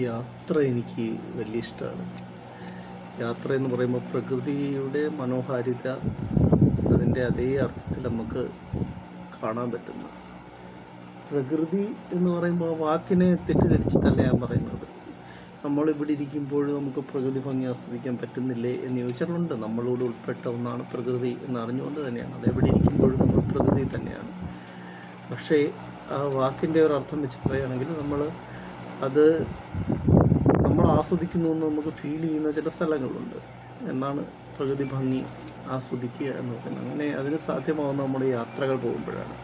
യാത്ര എനിക്ക് വലിയ ഇഷ്ടമാണ്. യാത്ര എന്ന് പറയുമ്പോൾ പ്രകൃതിയുടെ മനോഹാരിത അതിൻ്റെ അതേ അർത്ഥത്തിൽ നമുക്ക് കാണാൻ പറ്റുന്നു. പ്രകൃതി എന്ന് പറയുമ്പോൾ വാക്കിനെ തെറ്റിദ്ധരിച്ചിട്ടല്ല ഞാൻ പറയുന്നത്. നമ്മളിവിടെ ഇരിക്കുമ്പോൾ നമുക്ക് പ്രകൃതി ഭംഗി ആസ്വദിക്കാൻ പറ്റുന്നില്ലേ എന്ന് ചോദിച്ചിട്ടുണ്ട്. നമ്മളോട് ഉൾപ്പെട്ട ഒന്നാണ് പ്രകൃതി എന്ന് അറിഞ്ഞുകൊണ്ട് തന്നെയാണ്. അതെവിടെ ഇരിക്കുമ്പോഴും നമ്മൾ പ്രകൃതി തന്നെയാണ്. പക്ഷേ ആ വാക്കിൻ്റെ ഒരു അർത്ഥം വെച്ച് പറയുകയാണെങ്കിൽ അത് നമ്മൾ ആസ്വദിക്കുന്നു എന്ന് നമുക്ക് ഫീൽ ചെയ്യുന്ന ചില സ്ഥലങ്ങളുണ്ട് എന്നാണ് പ്രകൃതി ഭംഗി ആസ്വദിക്കുക എന്ന് പറയുന്നത്. അങ്ങനെ അതിന് സാധ്യമാവുന്ന നമ്മുടെ യാത്രകൾ പോകുമ്പോഴാണ്.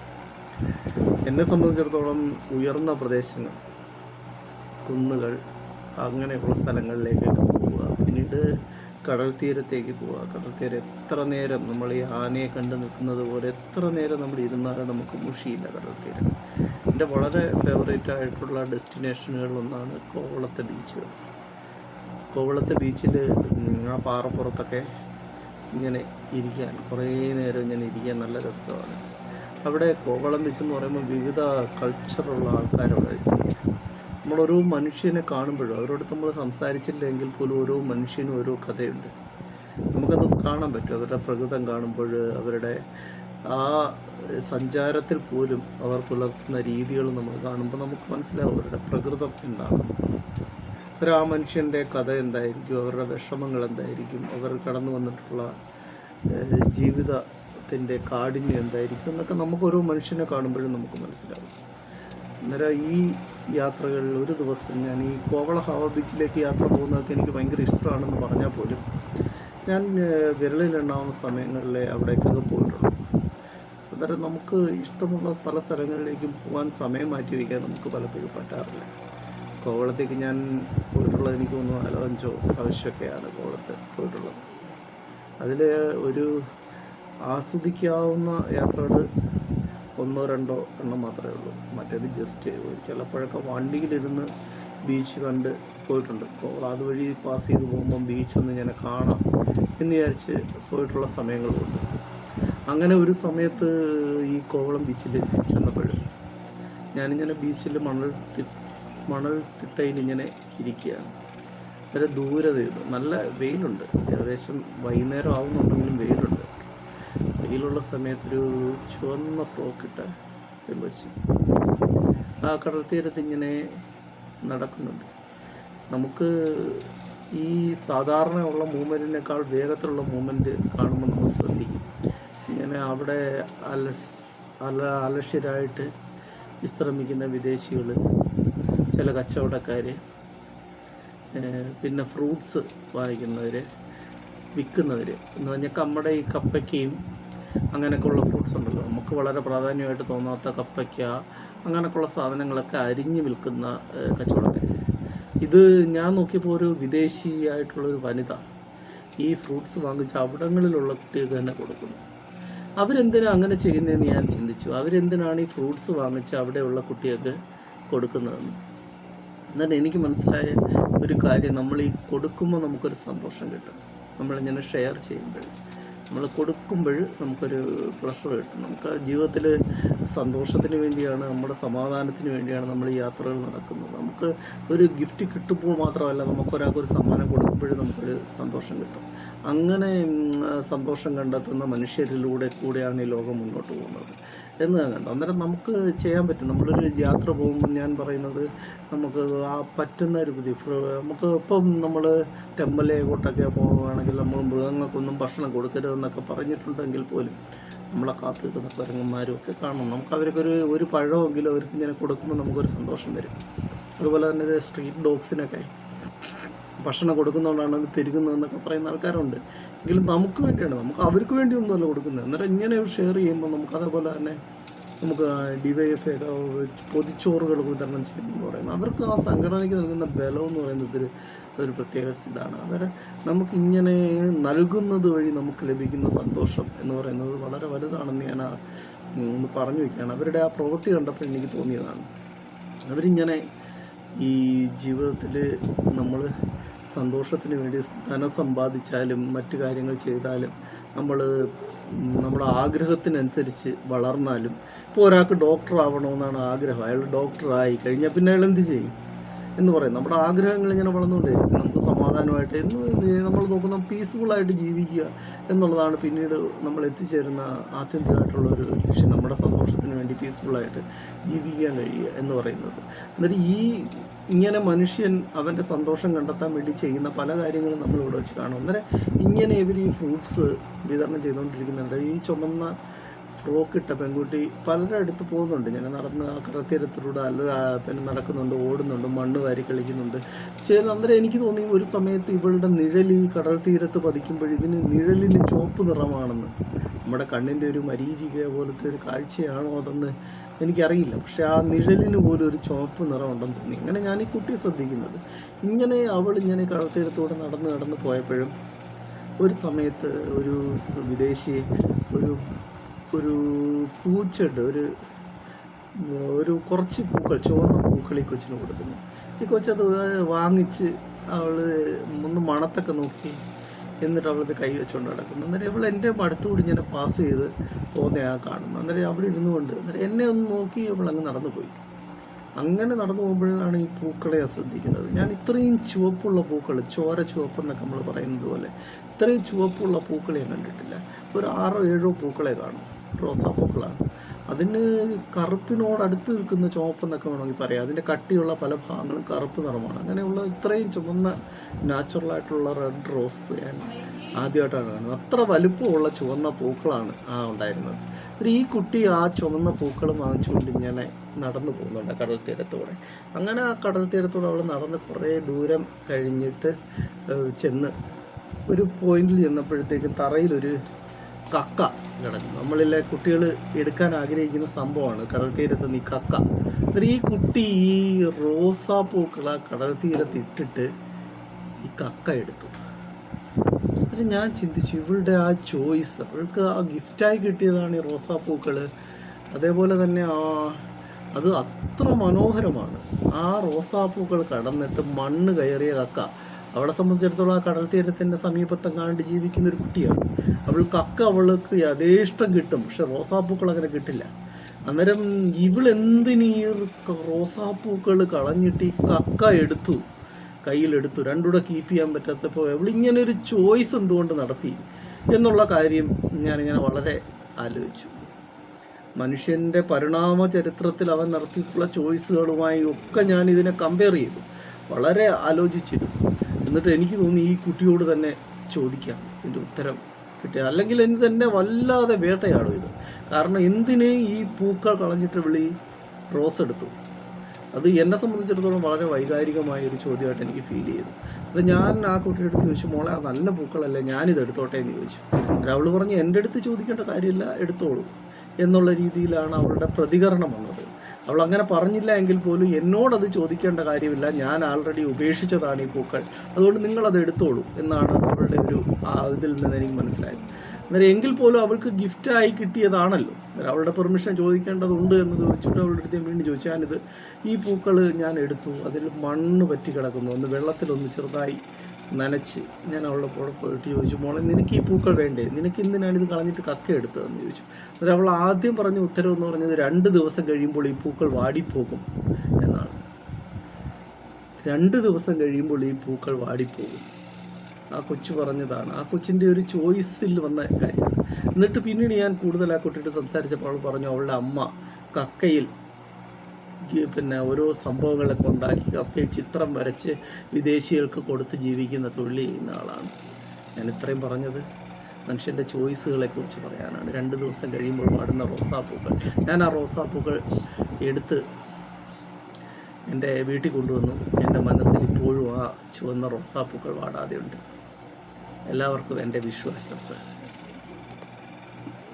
എന്നെ സംബന്ധിച്ചിടത്തോളം ഉയർന്ന പ്രദേശങ്ങൾ, കുന്നുകൾ, അങ്ങനെയുള്ള സ്ഥലങ്ങളിലേക്കൊക്കെ പോവുക, പിന്നീട് കടൽ തീരത്തേക്ക് പോവുക. കടൽ തീരം എത്ര നേരം നമ്മൾ ഈ ആനയെ കണ്ടു നിൽക്കുന്നത് പോലെ എത്ര നേരം നമ്മൾ ഇരുന്നാലും നമുക്ക് മുഷിയില്ല കടൽ തീരം. എൻ്റെ വളരെ ഫേവറേറ്റ് ആയിട്ടുള്ള ഡെസ്റ്റിനേഷനുകളിലൊന്നാണ് കോവളത്തെ ബീച്ചുകൾ. കോവളത്തെ ബീച്ചിൽ ആ പാറപ്പുറത്തൊക്കെ ഇങ്ങനെ ഇരിക്കാൻ, കുറേ നേരം ഇങ്ങനെ ഇരിക്കാൻ നല്ല രസമാണ്. അവിടെ കോവളം ബീച്ച് എന്ന് പറയുമ്പോൾ വിവിധ കൾച്ചറുള്ള ആൾക്കാരവിടെ എത്തി. നമ്മളോരോ മനുഷ്യനെ കാണുമ്പോഴും അവരോട് നമ്മൾ സംസാരിച്ചില്ലെങ്കിൽ പോലും ഓരോ മനുഷ്യനും ഓരോ കഥയുണ്ട്. നമുക്കത് കാണാൻ പറ്റും. അവരുടെ പ്രകൃതം കാണുമ്പോൾ, അവരുടെ ആ സഞ്ചാരത്തിൽ പോലും അവർ പുലർത്തുന്ന രീതികൾ നമ്മൾ കാണുമ്പോൾ നമുക്ക് മനസ്സിലാവും അവരുടെ പ്രകൃതം എന്താണ്. ആ മനുഷ്യൻ്റെ കഥ എന്തായിരിക്കും, അവരുടെ വിഷമങ്ങൾ എന്തായിരിക്കും, അവർ കടന്നു വന്നിട്ടുള്ള ജീവിതത്തിൻ്റെ കാഠിന്യം എന്തായിരിക്കും എന്നൊക്കെ നമുക്ക് ഓരോ മനുഷ്യനെ കാണുമ്പോഴും നമുക്ക് മനസ്സിലാവും. അന്നേരം ഈ യാത്രകളിൽ ഒരു ദിവസം ഞാൻ ഈ കോവള ഹാവർ ബീച്ചിലേക്ക് യാത്ര പോകുന്നതൊക്കെ എനിക്ക് ഭയങ്കര ഇഷ്ടമാണെന്ന് പറഞ്ഞാൽ പോലും ഞാൻ വിരലിലുണ്ടാവുന്ന സമയങ്ങളിലെ അവിടേക്കൊക്കെ പോയിട്ടുള്ളൂ. അന്നേരം നമുക്ക് ഇഷ്ടമുള്ള പല സ്ഥലങ്ങളിലേക്കും പോകാൻ സമയം മാറ്റി വയ്ക്കാൻ നമുക്ക് പലപ്പോഴും പറ്റാറില്ല. കോവളത്തേക്ക് ഞാൻ പോയിട്ടുള്ളത് എനിക്ക് തോന്നുന്നു 4-5 പ്രാവശ്യമൊക്കെയാണ് കോവളത്ത് പോയിട്ടുള്ളത്. അതിൽ ഒരു ആസ്വദിക്കാവുന്ന യാത്രകൾ 1-2 എണ്ണം മാത്രമേ ഉള്ളൂ. മറ്റേത് ജസ്റ്റ് ചിലപ്പോഴൊക്കെ വണ്ടിയിലിരുന്ന് ബീച്ച് കണ്ട് പോയിട്ടുണ്ട്. അതുവഴി പാസ് ചെയ്ത് പോകുമ്പം ബീച്ചൊന്ന് ഇങ്ങനെ കാണാം എന്ന് വിചാരിച്ച് പോയിട്ടുള്ള സമയങ്ങളുമുണ്ട്. അങ്ങനെ ഒരു സമയത്ത് ഈ കോവളം ബീച്ചിൽ ചെന്നപ്പോഴും ഞാനിങ്ങനെ ബീച്ചിൽ മണൽത്തിട്ടയിൽ ഇങ്ങനെ ഇരിക്കുകയാണ്. വളരെ ദൂരത നല്ല വെയിലുണ്ട്, ഏകദേശം വൈകുന്നേരം ആവുന്നുണ്ടെങ്കിലും വെയിലുണ്ട്. വെയിലുള്ള സമയത്തൊരു ചുവന്ന ഫ്രോക്കിട്ട വെച്ച് ആ കടൽ തീരത്ത് ഇങ്ങനെ നടക്കുന്നുണ്ട്. നമുക്ക് ഈ സാധാരണ ഉള്ള മൂവ്മെൻറ്റിനേക്കാൾ വേഗത്തിലുള്ള മൂവ്മെൻറ്റ് കാണുമ്പോൾ നമ്മൾ ശ്രദ്ധിക്കും. ഇങ്ങനെ അവിടെ അലക്ഷ്യരായിട്ട് വിശ്രമിക്കുന്ന വിദേശികൾ, ചില കച്ചവടക്കാർ, പിന്നെ ഫ്രൂട്ട്സ് വാങ്ങിക്കുന്നവർ, വിൽക്കുന്നവർ എന്ന് പറഞ്ഞാൽ നമ്മുടെ ഈ കപ്പയ്ക്കയും അങ്ങനെയൊക്കെയുള്ള ഫ്രൂട്ട്സ് ഉണ്ടല്ലോ, നമുക്ക് വളരെ പ്രാധാന്യമായിട്ട് തോന്നാത്ത കപ്പയ്ക്ക അങ്ങനെയൊക്കെയുള്ള സാധനങ്ങളൊക്കെ അരിഞ്ഞ് വിൽക്കുന്ന കച്ചവടക്കാർ. ഇത് ഞാൻ നോക്കിയപ്പോൾ ഒരു വിദേശിയായിട്ടുള്ളൊരു വനിത ഈ ഫ്രൂട്ട്സ് വാങ്ങിച്ച് അവിടങ്ങളിലുള്ള കുട്ടികൾക്ക് തന്നെ കൊടുക്കുന്നു. അവരെന്തിനാണ് അങ്ങനെ ചെയ്യുന്നതെന്ന് ഞാൻ ചിന്തിച്ചു. അവരെന്തിനാണ് ഈ ഫ്രൂട്ട്സ് വാങ്ങിച്ച് അവിടെയുള്ള കുട്ടികൾക്ക് കൊടുക്കുന്നതെന്ന്. എന്നിട്ട് എനിക്ക് മനസ്സിലായ ഒരു കാര്യം, നമ്മൾ ഈ കൊടുക്കുമ്പോൾ നമുക്കൊരു സന്തോഷം കിട്ടും. നമ്മളിങ്ങനെ ഷെയർ ചെയ്യുമ്പോൾ, നമ്മൾ കൊടുക്കുമ്പോൾ നമുക്കൊരു പ്ലഷർ കിട്ടും. നമുക്ക് ജീവിതത്തിൽ സന്തോഷത്തിന് വേണ്ടിയാണ്, നമ്മുടെ സമാധാനത്തിന് വേണ്ടിയാണ് നമ്മൾ ഈ യാത്രകൾ നടക്കുന്നത്. നമുക്ക് ഒരു ഗിഫ്റ്റ് കിട്ടുമ്പോൾ മാത്രമല്ല, നമുക്കൊരാൾക്കൊരു സമ്മാനം കൊടുക്കുമ്പോഴും നമുക്കൊരു സന്തോഷം കിട്ടും. അങ്ങനെ സന്തോഷം കണ്ടെത്തുന്ന മനുഷ്യരിലൂടെ കൂടെയാണ് ഈ ലോകം മുന്നോട്ട് പോകുന്നത് എന്ന് ഞാൻ കണ്ടു. അന്നേരം നമുക്ക് ചെയ്യാൻ പറ്റും. നമ്മളൊരു യാത്ര പോകുമ്പോൾ ഞാൻ പറയുന്നത്, നമുക്ക് ആ പറ്റുന്ന ഒരു നമുക്ക് ഇപ്പം നമ്മൾ തെമ്മലയെക്കോട്ടൊക്കെ പോവുകയാണെങ്കിൽ നമ്മൾ മൃഗങ്ങൾക്കൊന്നും ഭക്ഷണം കൊടുക്കരുതെന്നൊക്കെ പറഞ്ഞിട്ടുണ്ടെങ്കിൽ പോലും നമ്മളെ കാത്തു നിൽക്കുന്ന കുരങ്ങന്മാരും ഒക്കെ കാണണം. നമുക്ക് അവർക്കൊരു പഴമെങ്കിലും അവർക്ക് ഇങ്ങനെ കൊടുക്കുമ്പോൾ നമുക്കൊരു സന്തോഷം വരും. അതുപോലെ തന്നെ സ്ട്രീറ്റ് ഡോഗ്സിനൊക്കെ ഭക്ഷണം കൊടുക്കുന്നതുകൊണ്ടാണ് അത് പെരുകുന്നതെന്നൊക്കെ പറയുന്ന ആൾക്കാരുണ്ട്. എങ്കിലും നമുക്ക് വേണ്ടിയാണ്, നമുക്ക് അവർക്ക് വേണ്ടി ഒന്നുമല്ല കൊടുക്കുന്നത്. അന്നേരം ഇങ്ങനെ ഷെയർ ചെയ്യുമ്പോൾ നമുക്ക് അതേപോലെ തന്നെ നമുക്ക് DYFI പൊതിച്ചോറുകൾ വിതരണം ചെയ്യുമെന്ന് പറയുന്നത്, അവർക്ക് ആ സംഘടനയ്ക്ക് നൽകുന്ന ബലം എന്ന് പറയുന്നത് അതൊരു പ്രത്യേക ഇതാണ്. അന്നേരം നമുക്കിങ്ങനെ നൽകുന്നത് വഴി നമുക്ക് ലഭിക്കുന്ന സന്തോഷം എന്ന് പറയുന്നത് വളരെ വലുതാണെന്ന് ഞാൻ ഒന്ന് പറഞ്ഞു വയ്ക്കുകയാണ്. അവരുടെ ആ പ്രവൃത്തി കണ്ടപ്പോൾ എനിക്ക് തോന്നിയതാണ്. അവരിങ്ങനെ ഈ ജീവിതത്തിൽ നമ്മൾ സന്തോഷത്തിന് വേണ്ടി ധനം സമ്പാദിച്ചാലും മറ്റു കാര്യങ്ങൾ ചെയ്താലും, നമ്മുടെ ആഗ്രഹത്തിനനുസരിച്ച് വളർന്നാലും, ഇപ്പോൾ ഒരാൾക്ക് ഡോക്ടർ ആവണമെന്നാണ് ആഗ്രഹം, അയാൾ ഡോക്ടറായി കഴിഞ്ഞാൽ പിന്നെ അയാൾ എന്ത് ചെയ്യും? എന്ന് പറയും. നമ്മുടെ ആഗ്രഹങ്ങൾ ഇങ്ങനെ വളർന്നുകൊണ്ടേയിരിക്കും. നമുക്ക് സമാധാനമായിട്ട് നമ്മൾ നോക്കുന്ന പീസ്ഫുള്ളായിട്ട് ജീവിക്കുക എന്നുള്ളതാണ് പിന്നീട് നമ്മൾ എത്തിച്ചേരുന്ന ആത്യന്തികമായിട്ടുള്ള ഒരു ലക്ഷ്യം. നമ്മുടെ സന്തോഷത്തിന് വേണ്ടി പീസ്ഫുള്ളായിട്ട് ജീവിക്കാൻ കഴിയുക എന്ന് പറയുന്നത്. എന്നിട്ട് ഇങ്ങനെ മനുഷ്യൻ അവൻ്റെ സന്തോഷം കണ്ടെത്താൻ വേണ്ടി ചെയ്യുന്ന പല കാര്യങ്ങളും നമ്മളിവിടെ വെച്ച് കാണും. അന്നേരം ഇങ്ങനെ ഇവർ ഈ ഫ്രൂട്ട്സ് വിതരണം ചെയ്തുകൊണ്ടിരിക്കുന്നുണ്ട്. ഈ ചുമന്ന ഫ്രോക്ക് ഇട്ട പെൺകുട്ടി പലരുടെ അടുത്ത് പോകുന്നുണ്ട്. ഞാൻ നടന്ന് ആ കടൽത്തീരത്തിലൂടെ പിന്നെ നടക്കുന്നുണ്ട്, ഓടുന്നുണ്ട്, മണ്ണ് വാരി കളിക്കുന്നുണ്ട് ചെയ്ത്. അന്നേരം എനിക്ക് തോന്നി ഒരു സമയത്ത് ഇവളുടെ നിഴൽ ഈ കടൽ തീരത്ത് പതിക്കുമ്പോൾ നിഴലിന് ചുവപ്പ് നിറമാണെന്ന്. നമ്മുടെ കണ്ണിൻ്റെ ഒരു മരീചിക പോലത്തെ ഒരു കാഴ്ചയാണോ അതെന്ന് എനിക്കറിയില്ല. പക്ഷെ ആ നിഴലിന് പോലും ഒരു ചുവപ്പ് നിറമുണ്ടെന്ന് തോന്നി. ഇങ്ങനെ ഞാൻ ഈ കുട്ടിയെ ശ്രദ്ധിക്കുന്നത്. ഇങ്ങനെ ഇങ്ങനെ കടൽത്തീരത്തൂടെ നടന്ന് പോയപ്പോഴും ഒരു സമയത്ത് ഒരു വിദേശി ഒരു പൂച്ചയുണ്ട്, ഒരു കുറച്ച് പൂക്കൾ, ചുവന്ന പൂക്കൾ ഈ കൊച്ചിന് കൊടുക്കുന്നു. ഈ കൊച്ചത് വാങ്ങിച്ച് അവൾ ഒന്ന് മണത്തൊക്കെ നോക്കി, എന്നിട്ട് അവളത് കൈ വെച്ചുകൊണ്ട് നടക്കുന്നു. അന്നേരം ഇവൾ എൻ്റെ അടുത്തുകൂടി ഇങ്ങനെ പാസ് ചെയ്ത് പോകുന്ന കാണുന്നു. അന്നേരം അവിടെ ഇരുന്നു കൊണ്ട് അന്നേരം എന്നെ ഒന്ന് നോക്കി അവൾ അങ്ങ് നടന്നു പോയി. അങ്ങനെ നടന്നു പോകുമ്പോഴാണ് ഈ പൂക്കളെ ശ്രദ്ധിക്കുന്നത്. ഞാൻ ഇത്രയും ചുവപ്പുള്ള പൂക്കൾ, ചോര ചുവപ്പെന്നൊക്കെ നമ്മൾ പറയുന്നത് പോലെ ഇത്രയും ചുവപ്പുള്ള പൂക്കളെ ഞാൻ കണ്ടിട്ടില്ല. ഒരു 6-7 പൂക്കളെ കാണും. റോസാപ്പൂക്കളാണ്. അതിന് കറുപ്പിനോടടുത്ത് നിൽക്കുന്ന ചുവപ്പെന്നൊക്കെ വേണമെങ്കിൽ പറയാം. അതിൻ്റെ കട്ടിയുള്ള പല ഭാഗങ്ങളും കറുപ്പ് നിറമാണ്. അങ്ങനെയുള്ള ഇത്രയും ചുവന്ന നാച്ചുറലായിട്ടുള്ള റെഡ് റോസ് ഞാൻ ആദ്യമായിട്ടാണ് കാണുന്നത്. അത്ര വലുപ്പമുള്ള ചുവന്ന പൂക്കളാണ് ഉണ്ടായിരുന്നത്. ഈ കുട്ടി ആ ചുവന്ന പൂക്കൾ വാങ്ങിച്ചുകൊണ്ട് ഇങ്ങനെ നടന്നു പോകുന്നുണ്ട് കടൽ തീരത്തൂടെ. അങ്ങനെ ആ കടൽ തീരത്തൂടെ അവൾ നടന്ന് കുറേ ദൂരം കഴിഞ്ഞിട്ട് ചെന്ന് ഒരു പോയിന്റിൽ ചെന്നപ്പോഴത്തേക്കും തറയിലൊരു കക്ക കിടക്കുന്നു. നമ്മളിലെ കുട്ടികൾ എടുക്കാൻ ആഗ്രഹിക്കുന്ന സംഭവമാണ് കടൽ തീരത്ത് നിന്ന് ഈ കക്ക. എന്നിട്ട് ഈ കുട്ടി ഈ റോസാപ്പൂക്കൾ ആ കടൽ തീരത്ത് ഇട്ടിട്ട് ഈ കക്ക എടുത്തു. എന്നിട്ട് ഞാൻ ചിന്തിച്ചു, ഇവളുടെ ആ ചോയ്സ്, അവൾക്ക് ആ ഗിഫ്റ്റായി കിട്ടിയതാണ് ഈ റോസാപ്പൂക്കൾ. അതേപോലെ തന്നെ അത് അത്ര മനോഹരമാണ്. ആ റോസാപ്പൂക്കൾ കടന്നിട്ട് മണ്ണ് കയറിയ കക്ക. അവളെ സംബന്ധിച്ചിടത്തോളം ആ കടൽ തീരത്തിൻ്റെ സമീപത്തെങ്ങാണ്ട് ജീവിക്കുന്ന ഒരു കുട്ടിയാണ്. അവൾക്ക് യഥേഷ്ടം കിട്ടും, പക്ഷെ റോസാപ്പൂക്കൾ അങ്ങനെ കിട്ടില്ല. അന്നേരം ഇവളെന്തിനീ റോസാപ്പൂക്കൾ കളഞ്ഞിട്ട് ഈ കക്ക എടുത്തു, കയ്യിലെടുത്തു, രണ്ടുകൂടെ കീപ്പ് ചെയ്യാൻ പറ്റാത്തപ്പോൾ ഇവളിങ്ങനെ ഒരു ചോയ്സ് എന്തുകൊണ്ട് നടത്തി എന്നുള്ള കാര്യം ഞാനിങ്ങനെ വളരെ ആലോചിച്ചു. മനുഷ്യൻ്റെ പരിണാമ ചരിത്രത്തിൽ അവൻ നടത്തിയിട്ടുള്ള ചോയ്സുകളുമായി ഒക്കെ ഞാൻ ഇതിനെ കമ്പയർ ചെയ്തു, വളരെ ആലോചിച്ചിരുന്നു. എന്നിട്ട് എനിക്ക് തോന്നി ഈ കുട്ടിയോട് തന്നെ ചോദിക്കാം ഇതിൻ്റെ ഉത്തരം കിട്ടിയ, അല്ലെങ്കിൽ എനിക്ക് തന്നെ വല്ലാതെ വേട്ടയാടും ഇത്. കാരണം എന്തിന് ഈ പൂക്കൾ കളഞ്ഞിട്ട് റോസ് എടുത്തു? അത് എന്നെ സംബന്ധിച്ചിടത്തോളം വളരെ വൈകാരികമായ ഒരു ചോദ്യമായിട്ട് എനിക്ക് ഫീൽ ചെയ്തു. അത് ഞാൻ ആ കുട്ടിയുടെ അടുത്ത് ചോദിച്ചു, മോളെ ആ നല്ല പൂക്കളല്ലേ, ഞാനിത് എടുത്തോട്ടെ എന്ന് ചോദിച്ചു. അവൾ പറഞ്ഞു, എൻ്റെ അടുത്ത് ചോദിക്കേണ്ട കാര്യമില്ല, എടുത്തോളൂ എന്നുള്ള രീതിയിലാണ് അവളുടെ പ്രതികരണം വന്നത്. അവൾ അങ്ങനെ പറഞ്ഞില്ല എങ്കിൽ പോലും എന്നോടത് ചോദിക്കേണ്ട കാര്യമില്ല, ഞാൻ ആൾറെഡി ഉപേക്ഷിച്ചതാണ് ഈ പൂക്കൾ, അതുകൊണ്ട് നിങ്ങളത് എടുത്തോളൂ എന്നാണ് അവളുടെ ഒരു ഇതിൽ നിന്ന് എനിക്ക് മനസ്സിലായത്. അന്നേരം എങ്കിൽ പോലും അവൾക്ക് ഗിഫ്റ്റായി കിട്ടിയതാണല്ലോ, അവളുടെ പെർമിഷൻ ചോദിക്കേണ്ടതുണ്ട് എന്ന് ചോദിച്ചിട്ട് അവളുടെ അടുത്ത് വീണ്ടും ചോദിച്ചു. ഈ പൂക്കൾ ഞാൻ എടുത്തു, അതിൽ മണ്ണ് പറ്റി കിടക്കുന്നു, ഒന്ന് വെള്ളത്തിലൊന്ന് ചെറുതായി നനച്ച് ഞാൻ അവളുടെ കൂടെ പോയിട്ട് ചോദിച്ചു, മോളെ നിനക്ക് ഈ പൂക്കൾ വേണ്ടേ, നിനക്ക് എന്തിനാണ് ഇത് കളഞ്ഞിട്ട് കക്ക എടുത്തതെന്ന് ചോദിച്ചു. എന്നിട്ട് അവൾ ആദ്യം പറഞ്ഞ ഉത്തരവെന്ന് പറഞ്ഞത് 2 ദിവസം കഴിയുമ്പോൾ ഈ പൂക്കൾ വാടിപ്പോകും എന്നാണ്. 2 ദിവസം കഴിയുമ്പോൾ ഈ പൂക്കൾ വാടിപ്പോകും. ആ കൊച്ചു പറഞ്ഞതാണ്, ആ കൊച്ചിൻ്റെ ഒരു ചോയ്സിൽ വന്ന കാര്യമാണ്. എന്നിട്ട് പിന്നീട് ഞാൻ കൂടുതൽ ആ കുട്ടിയോട് സംസാരിച്ചപ്പോൾ അവൾ പറഞ്ഞു, അവളുടെ അമ്മ കക്കയിൽ ഓരോ സംഭവങ്ങളൊക്കെ ഉണ്ടാക്കി കക്കയിൽ ചിത്രം വരച്ച് വിദേശികൾക്ക് കൊടുത്ത് ജീവിക്കുന്ന തൊഴിൽ ചെയ്യുന്ന ആളാണ്. ഞാൻ ഇത്രയും പറഞ്ഞത് മനുഷ്യൻ്റെ ചോയ്സുകളെക്കുറിച്ച് പറയാനാണ്. 2 ദിവസം കഴിയുമ്പോൾ വാടുന്ന റോസാപ്പൂക്കൾ. ഞാൻ ആ റോസാപ്പൂക്കൾ എടുത്ത് എൻ്റെ വീട്ടിൽ കൊണ്ടുവന്നു. എൻ്റെ മനസ്സിൽ ഇപ്പോഴും ആ ചുവന്ന റോസാപ്പൂക്കൾ വാടാതെ ഉണ്ട്. എല്ലാവർക്കും എൻ്റെ വിഷു ആശംസ.